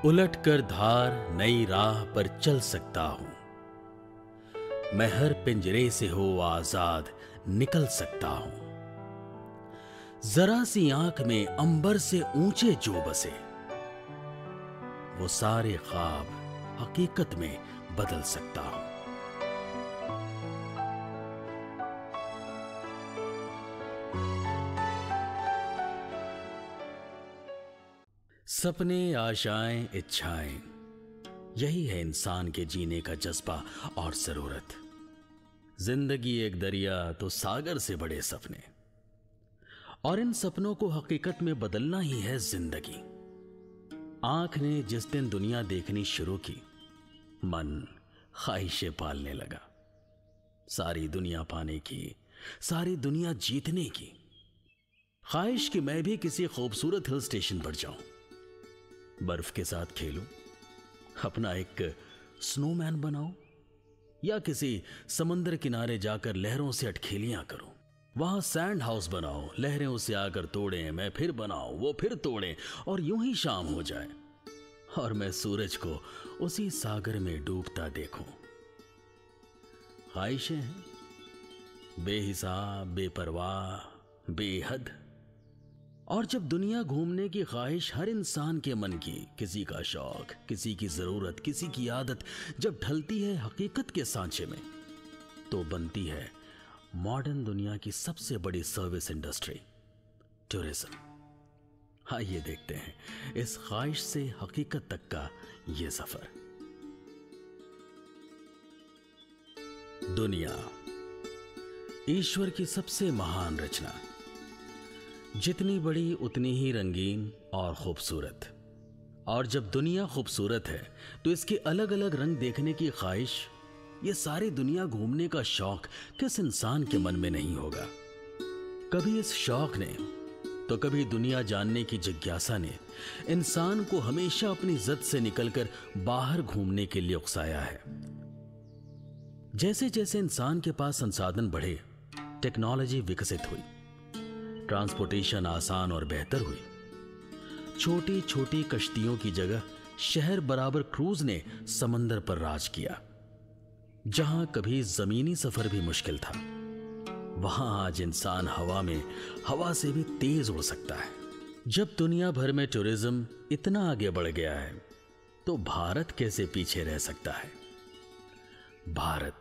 उलट कर धार नई राह पर चल सकता हूं। मैं हर पिंजरे से हो आजाद निकल सकता हूं। जरा सी आंख में अंबर से ऊंचे जो बसे, वो सारे ख्वाब हकीकत में बदल सकता हूं। सपने, आशाएं, इच्छाएं, यही है इंसान के जीने का जज्बा और जरूरत। जिंदगी एक दरिया तो सागर से बड़े सपने, और इन सपनों को हकीकत में बदलना ही है जिंदगी। आंख ने जिस दिन दुनिया देखनी शुरू की, मन ख्वाहिशें पालने लगा। सारी दुनिया पाने की, सारी दुनिया जीतने की। ख्वाहिश कि मैं भी किसी खूबसूरत हिल स्टेशन पर जाऊं, बर्फ के साथ खेलूं, अपना एक स्नोमैन बनाऊं, या किसी समंदर किनारे जाकर लहरों से अटखेलियां करूं। वहां सैंड हाउस बनाओ, लहरें उसे आकर तोड़ें, मैं फिर बनाऊं, वो फिर तोड़ें, और यूं ही शाम हो जाए और मैं सूरज को उसी सागर में डूबता देखूं। ख्वाहिशें हैं बेहिसाब, बेपरवाह, बेहद। और जब दुनिया घूमने की ख्वाहिश हर इंसान के मन की, किसी का शौक, किसी की जरूरत, किसी की आदत, जब ढलती है हकीकत के सांचे में, तो बनती है मॉडर्न दुनिया की सबसे बड़ी सर्विस इंडस्ट्री, टूरिज्म। आइए देखते हैं इस ख्वाहिश से हकीकत तक का ये सफर। दुनिया ईश्वर की सबसे महान रचना, जितनी बड़ी उतनी ही रंगीन और खूबसूरत। और जब दुनिया खूबसूरत है तो इसके अलग अलग रंग देखने की ख्वाहिश, ये सारी दुनिया घूमने का शौक किस इंसान के मन में नहीं होगा। कभी इस शौक ने तो कभी दुनिया जानने की जिज्ञासा ने इंसान को हमेशा अपनी जद से निकलकर बाहर घूमने के लिए उकसाया है। जैसे जैसे इंसान के पास संसाधन बढ़े, टेक्नोलॉजी विकसित हुई, ट्रांसपोर्टेशन आसान और बेहतर हुई, छोटी छोटी कश्तियों की जगह शहर बराबर क्रूज ने समंदर पर राज किया। जहां कभी जमीनी सफर भी मुश्किल था, वहां आज इंसान हवा में हवा से भी तेज उड़ सकता है। जब दुनिया भर में टूरिज्म इतना आगे बढ़ गया है, तो भारत कैसे पीछे रह सकता है। भारत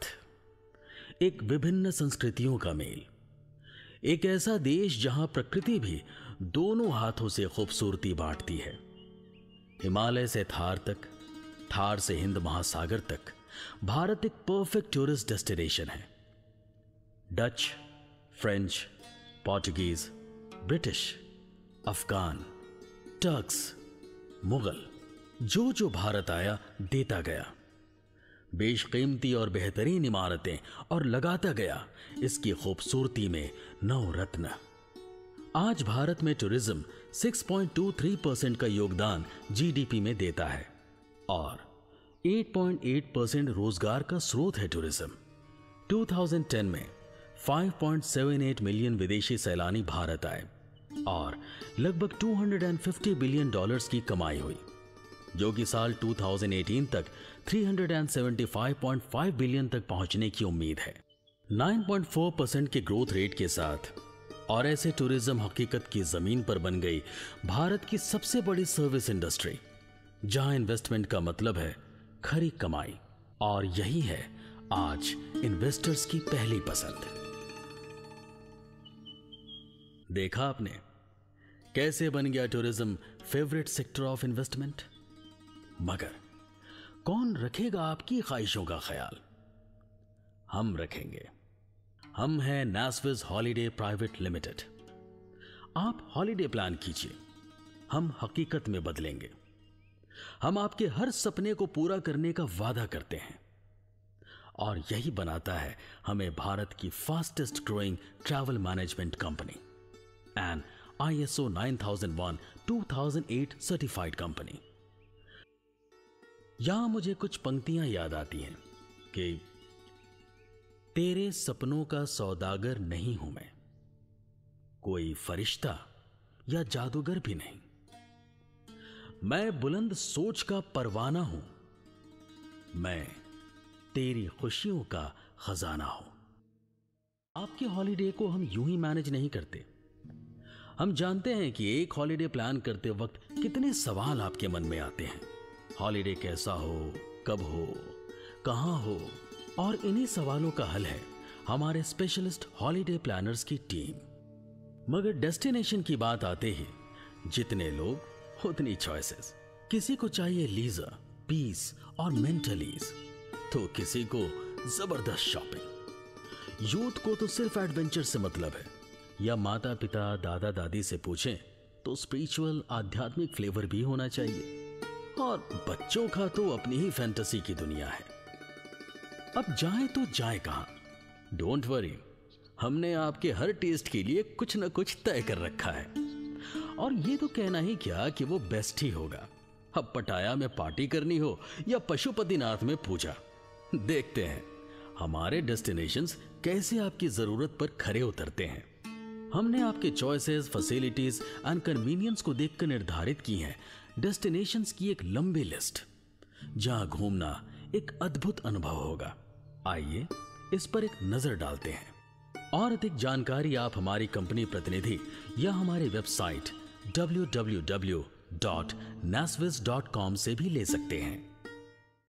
एक विभिन्न संस्कृतियों का मेल, एक ऐसा देश जहां प्रकृति भी दोनों हाथों से खूबसूरती बांटती है। हिमालय से थार तक, थार से हिंद महासागर तक, भारत एक परफेक्ट टूरिस्ट डेस्टिनेशन है। Dutch, French, Portuguese, British, Afghan, Turks, Mughal, जो जो भारत आया देता गया, बेशकीमती और बेहतरीन इमारतें, और लगाता गया इसकी खूबसूरती में नवरत्न। आज भारत में टूरिज्म 6.23% का योगदान जीडीपी में देता है, और 8.8% रोजगार का स्रोत है टूरिज्म। 2010 में 5.78 मिलियन विदेशी सैलानी भारत आए और लगभग $250 बिलियन की कमाई हुई, जो कि साल 2018 तक 375.5 बिलियन तक पहुंचने की उम्मीद है। 9.4% के ग्रोथ रेट के साथ, और ऐसे टूरिज्म हकीकत की जमीन पर बन गई भारत की सबसे बड़ी सर्विस इंडस्ट्री, जहां इन्वेस्टमेंट का मतलब है खरी कमाई, और यही है आज इन्वेस्टर्स की पहली पसंद। देखा आपने कैसे बन गया tourism favourite sector of investment. मगर कौन रखेगा आपकी ख्वाहिशों का ख्याल? हम रखेंगे। हम हैं नासविस हॉलिडे प्राइवेट लिमिटेड। आप हॉलिडे प्लान कीजिए, हम हकीकत में बदलेंगे। हम आपके हर सपने को पूरा करने का वादा करते हैं, और यही बनाता है हमें भारत की fastest growing travel management company and ISO 9001-2008 certified company. यहां मुझे कुछ पंक्तियां याद आती हैं कि तेरे सपनों का सौदागर नहीं हूं मैं, कोई फरिश्ता या जादूगर भी नहीं। मैं बुलंद सोच का परवाना हूं, मैं तेरी खुशियों का खजाना हूं। आपके हॉलिडे को हम यूं ही मैनेज नहीं करते। हम जानते हैं कि एक हॉलिडे प्लान करते वक्त कितने सवाल आपके मन में आते हैं। हॉलिडे कैसा हो, कब हो, कहां हो, और इन्हीं सवालों का हल है हमारे स्पेशलिस्ट हॉलिडे प्लानर्स की टीम। मगर डेस्टिनेशन की बात आते ही जितने लोग उतनी चॉइसेस। किसी को चाहिए लीजर, पीस और मेंटल ईज, तो किसी को जबरदस्त शॉपिंग। यूथ को तो सिर्फ एडवेंचर से मतलब है, या माता पिता दादा दादी से पूछें तो स्पिरिचुअल आध्यात्मिक फ्लेवर भी होना चाहिए। और बच्चों का तो अपनी ही फैंटेसी की दुनिया है। अब जाए तो जाए कहां? डोंट वरी, हमने आपके हर टेस्ट के लिए कुछ न कुछ तय कर रखा है। और ये तो कहना ही क्या कि वो बेस्ट ही होगा। अब पटाया में पार्टी करनी हो या पशुपतिनाथ में पूजा, देखते हैं हमारे डेस्टिनेशंस कैसे आपकी जरूरत पर खरे उतरते हैं। हमने आपके चॉइसेस, फैसिलिटीज एंड कन्वीनियंस को देखकर निर्धारित की है डेस्टिनेशंस की एक लंबी लिस्ट, जहां घूमना एक अद्भुत अनुभव होगा। आइए इस पर एक नजर डालते हैं। और अधिक जानकारी आप हमारी कंपनी प्रतिनिधि या हमारी वेबसाइट www.nasvis.com से भी ले सकते हैं।